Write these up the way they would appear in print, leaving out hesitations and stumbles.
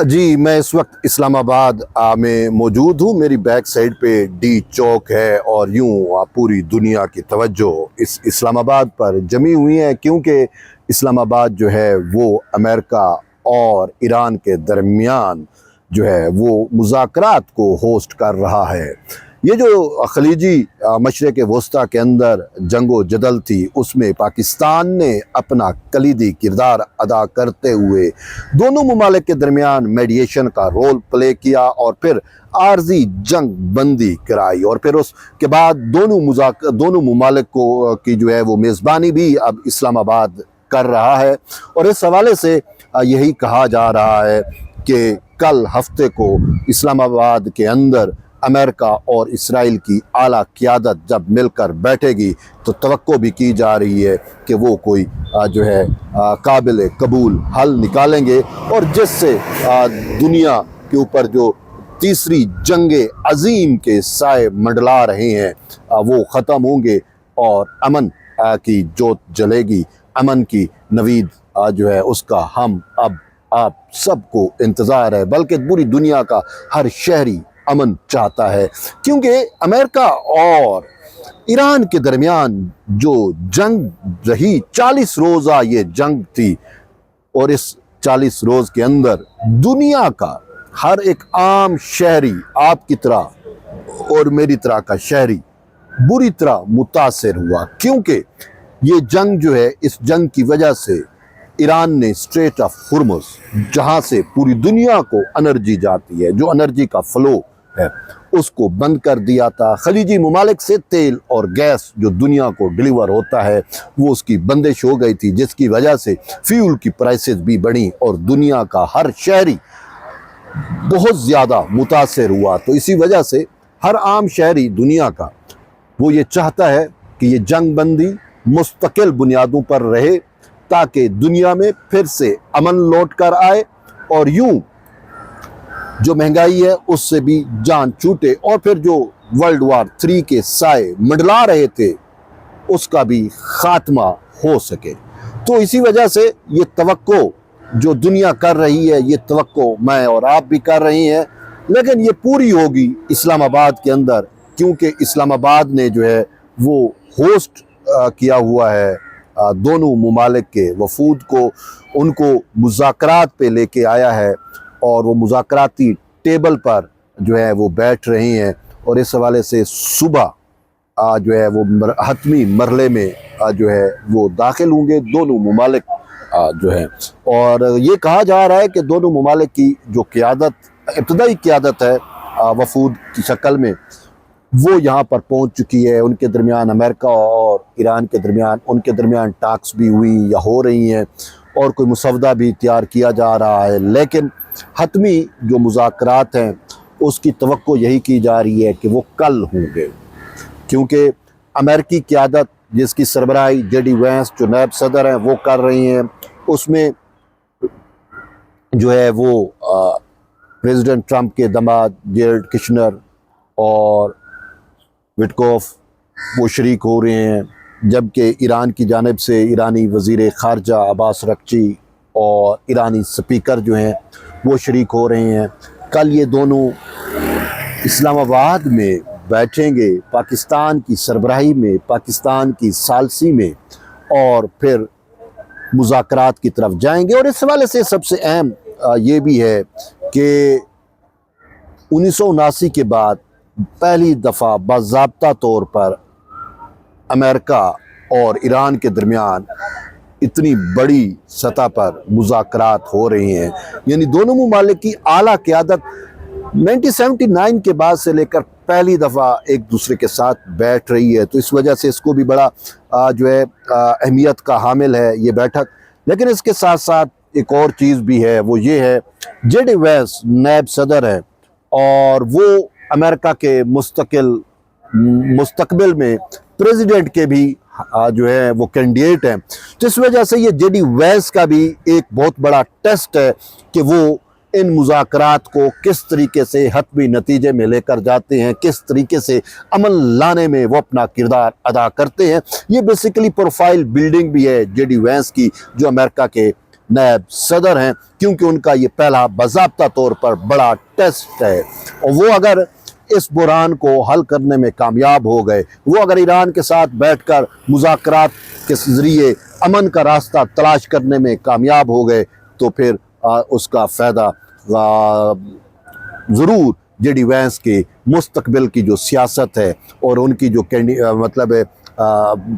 जी, मैं इस वक्त इस्लामाबाद में मौजूद हूँ। मेरी बैक साइड पे डी चौक है और यूँ पूरी दुनिया की तवज्जो इस इस्लामाबाद पर जमी हुई है, क्योंकि इस्लामाबाद जो है वो अमेरिका और ईरान के दरमियान जो है वो मुज़ाकरात को होस्ट कर रहा है। ये जो खलीजी मशरक़ वस्ता के अंदर जंगो जदल थी, उसमें पाकिस्तान ने अपना कलीदी किरदार अदा करते हुए दोनों ममालिक के दरमियान मेडिएशन का रोल प्ले किया और फिर आर्जी जंग बंदी कराई, और फिर उसके बाद दोनों ममालिक को की जो है वो मेज़बानी भी अब इस्लामाबाद कर रहा है। और इस हवाले से यही कहा जा रहा है कि कल हफ्ते को इस्लामाबाद के अंदर अमेरिका और इसराइल की आला क़यादत जब मिलकर बैठेगी तो तवक्को भी की जा रही है कि वो कोई जो है काबिल कबूल हल निकालेंगे, और जिससे दुनिया के ऊपर जो तीसरी जंगे अजीम के साए मंडला रहे हैं वो ख़त्म होंगे और अमन की जोत जलेगी। अमन की नवीद जो है उसका हम अब आप सबको इंतज़ार है, बल्कि पूरी दुनिया का हर शहरी अमन चाहता है, क्योंकि अमेरिका और ईरान के दरमियान जो जंग रही 40 रोज़ा ये जंग थी, और इस 40 रोज़ के अंदर दुनिया का हर एक आम शहरी आपकी तरह और मेरी तरह का शहरी बुरी तरह मुतासिर हुआ, क्योंकि ये जंग जो है इस जंग की वजह से ईरान ने स्ट्रेट ऑफ हुर्मुज़, जहाँ से पूरी दुनिया को एनर्जी जाती है, जो एनर्जी का फ़्लो है, उसको बंद कर दिया था। खलीजी ममालिक से तेल और गैस जो दुनिया को डिलीवर होता है वो उसकी बंदिश हो गई थी, जिसकी वजह से फ्यूल की प्राइसेस भी बढ़ी और दुनिया का हर शहरी बहुत ज़्यादा मुतासिर हुआ। तो इसी वजह से हर आम शहरी दुनिया का वो ये चाहता है कि ये जंग बंदी मुस्तकिल बुनियादों पर रहे, ताकि दुनिया में फिर से अमन लौट कर आए और यूं जो महंगाई है उससे भी जान छूटे, और फिर जो वर्ल्ड वार 3 के साए मंडला रहे थे उसका भी खात्मा हो सके। तो इसी वजह से ये तवक्को जो दुनिया कर रही है, ये तवक्को मैं और आप भी कर रही हैं, लेकिन ये पूरी होगी इस्लामाबाद के अंदर, क्योंकि इस्लामाबाद ने जो है वो होस्ट किया हुआ है दोनों ममालिक के वफूद को, उनको मुज़ाकरात पे लेके आया है और वो मुज़ाकराती टेबल पर जो है वो बैठ रही हैं। और इस हवाले से सुबह जो है वो हतमी मरहले में जो है वो दाखिल होंगे दोनों ममालिक जो है, और ये कहा जा रहा है कि दोनों ममालिक की जो क़यादत, इब्तदाई क़यादत है वफूद की शक्ल में, वो यहाँ पर पहुँच चुकी है। उनके दरमियान अमेरिका और ईरान के दरमियान उनके दरमियान टाक्स भी हुई या हो रही हैं, और कोई मुसवदा भी तैयार किया जा रहा है, लेकिन हतमी जो मुज़ाकरात हैं उसकी तवक्को यही की जा रही है कि वो कल होंगे, क्योंकि अमेरिकी क़यादत जिसकी सरबराही जेडी वैंस जो नायब सदर हैं वो कर रही हैं, उसमें जो है वो प्रेसिडेंट ट्रंप के दामाद जेरेड किशनर और विटकॉफ वो शरीक हो रहे हैं, जबकि ईरान की जानिब से ईरानी वज़ीर ख़ारजा अब्बास अराग़ची और ईरानी स्पीकर जो हैं वो शरीक हो रहे हैं। कल ये दोनों इस्लामाबाद में बैठेंगे, पाकिस्तान की सरबराही में, पाकिस्तान की सालसी में, और फिर मुज़ाकरात की तरफ जाएंगे। और इस हवाले से सबसे अहम ये भी है कि 1979 के बाद पहली दफ़ा बाज़ाब्ता तौर पर अमेरिका और ईरान के दरमियान इतनी बड़ी सतह पर मुज़ाकरात हो रही हैं, यानी दोनों ममालिक की आला क़यादत 1979 के बाद से लेकर पहली दफ़ा एक दूसरे के साथ बैठ रही है। तो इस वजह से इसको भी बड़ा जो है अहमियत का हामिल है ये बैठक। लेकिन इसके साथ साथ एक और चीज़ भी है, वो ये है जेडी वैंस नायब सदर है और वो अमेरिका के मुस्तकबिल में प्रेसिडेंट के भी जो है वो कैंडिडेट हैं। तो इस वजह से ये जेडी वैंस का भी एक बहुत बड़ा टेस्ट है कि वो इन मुज़ाकरात को किस तरीके से हतमी नतीजे में लेकर जाते हैं, किस तरीके से अमन लाने में वो अपना किरदार अदा करते हैं। ये बेसिकली प्रोफाइल बिल्डिंग भी है जेडी वैंस की, जो अमेरिका के نائب صدر ہیں، کیونکہ ان کا یہ پہلا باضابطہ طور پر بڑا ٹیسٹ ہے، اور وہ اگر اس بحران کو حل کرنے میں کامیاب ہو گئے، وہ اگر ایران کے ساتھ بیٹھ کر مذاکرات کے ذریعے امن کا راستہ تلاش کرنے میں کامیاب ہو گئے، تو پھر اس کا فائدہ ضرور جے ڈی وینس کے مستقبل کی جو سیاست ہے اور ان کی جو مطلب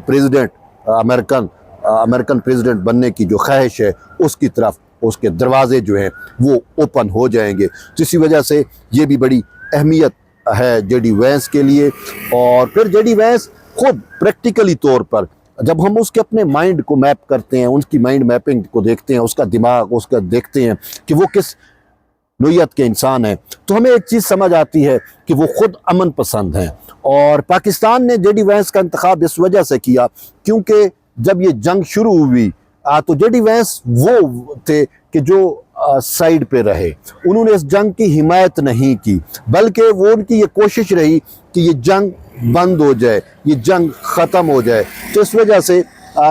پریزیڈنٹ امریکن پریزیڈنٹ بننے کی جو خواہش ہے، اس کی طرف اس کے دروازے جو ہیں وہ اوپن ہو جائیں گے۔ تو اسی وجہ سے یہ بھی بڑی اہمیت ہے جے ڈی وینس کے لیے۔ اور پھر جے ڈی وینس خود پریکٹیکلی طور پر جب ہم اس کے اپنے مائنڈ کو میپ کرتے ہیں، اس کی مائنڈ میپنگ کو دیکھتے ہیں، اس کا دماغ اس کا دیکھتے ہیں کہ وہ کس نوعیت کے انسان ہیں، تو ہمیں ایک چیز سمجھ آتی ہے کہ وہ خود امن پسند ہیں۔ اور پاکستان نے جے ڈی وینس کا انتخاب اس وجہ سے کیا کیونکہ جب یہ جنگ شروع ہوئی تو جے ڈی وینس وہ تھے کہ جو سائیڈ پہ رہے، انہوں نے اس جنگ کی حمایت نہیں کی، بلکہ وہ ان کی یہ کوشش رہی کہ یہ جنگ بند ہو جائے، یہ جنگ ختم ہو جائے۔ تو اس وجہ سے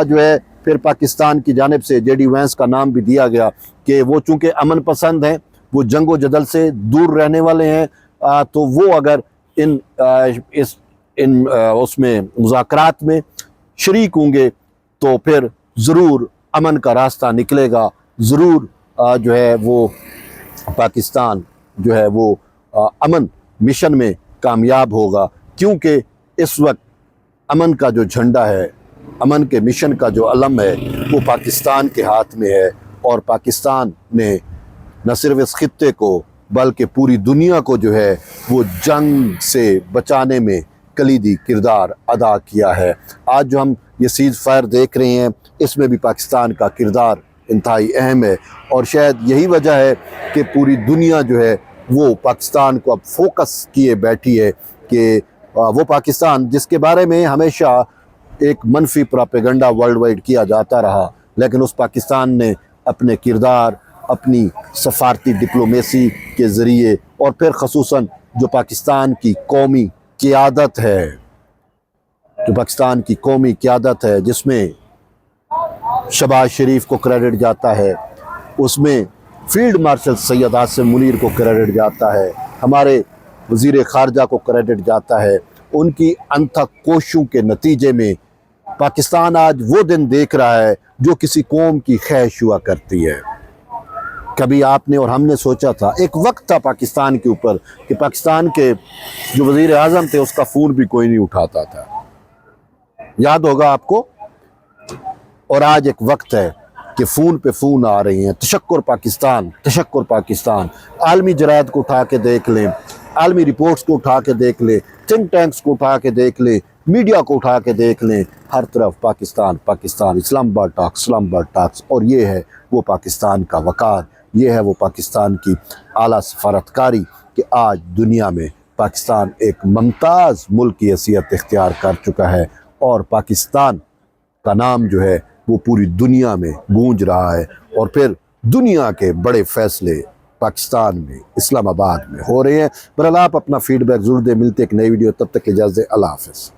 جو ہے پھر پاکستان کی جانب سے جے ڈی وینس کا نام بھی دیا گیا کہ وہ چونکہ امن پسند ہیں، وہ جنگ و جدل سے دور رہنے والے ہیں، تو وہ اگر اس میں مذاکرات میں شریک ہوں گے تو پھر ضرور امن کا راستہ نکلے گا، ضرور جو ہے وہ پاکستان جو ہے وہ امن مشن میں کامیاب ہوگا، کیونکہ اس وقت امن کا جو جھنڈا ہے، امن کے مشن کا جو علم ہے، وہ پاکستان کے ہاتھ میں ہے، اور پاکستان نے نہ صرف اس خطے کو بلکہ پوری دنیا کو جو ہے وہ جنگ سے بچانے میں کلیدی کردار ادا کیا ہے۔ آج جو ہم یہ سیز فائر دیکھ رہے ہیں، اس میں بھی پاکستان کا کردار انتہائی اہم ہے، اور شاید یہی وجہ ہے کہ پوری دنیا جو ہے وہ پاکستان کو اب فوکس کیے بیٹھی ہے کہ وہ پاکستان جس کے بارے میں ہمیشہ ایک منفی پراپیگنڈا ورلڈ وائڈ کیا جاتا رہا، لیکن اس پاکستان نے اپنے کردار، اپنی سفارتی ڈپلومیسی کے ذریعے، اور پھر خصوصاً جو پاکستان کی قومی قیادت ہے، جس میں شہباز شریف کو کریڈٹ جاتا ہے، اس میں فیلڈ مارشل سید عاصم منیر کو کریڈٹ جاتا ہے، ہمارے وزیر خارجہ کو کریڈٹ جاتا ہے، ان کی انتھک کوششوں کے نتیجے میں پاکستان آج وہ دن دیکھ رہا ہے جو کسی قوم کی خواہش ہوا کرتی ہے۔ کبھی آپ نے اور ہم نے سوچا تھا، ایک وقت تھا پاکستان کے اوپر کہ پاکستان کے جو وزیر اعظم تھے اس کا فون بھی کوئی نہیں اٹھاتا تھا، یاد ہوگا آپ کو، اور آج ایک وقت ہے کہ فون پہ فون آ رہی ہیں، تشکر پاکستان، تشکر پاکستان۔ عالمی جرائد کو اٹھا کے دیکھ لیں، عالمی رپورٹس کو اٹھا کے دیکھ لیں، تھنک ٹینکس کو اٹھا کے دیکھ لیں، میڈیا کو اٹھا کے دیکھ لیں، ہر طرف پاکستان پاکستان، اسلام آباد ٹاکس، اسلام آباد ٹاکس، اور یہ ہے وہ پاکستان کا وقار، یہ ہے وہ پاکستان کی اعلیٰ سفارتکاری کہ آج دنیا میں پاکستان ایک ممتاز ملک کی حیثیت اختیار کر چکا ہے، اور پاکستان کا نام جو ہے وہ پوری دنیا میں گونج رہا ہے، اور پھر دنیا کے بڑے فیصلے پاکستان میں، اسلام آباد میں ہو رہے ہیں۔ بہرحال آپ اپنا فیڈ بیک ضرور دیں، ملتے ایک نئی ویڈیو، تب تک اجازت دیں، اللہ حافظ۔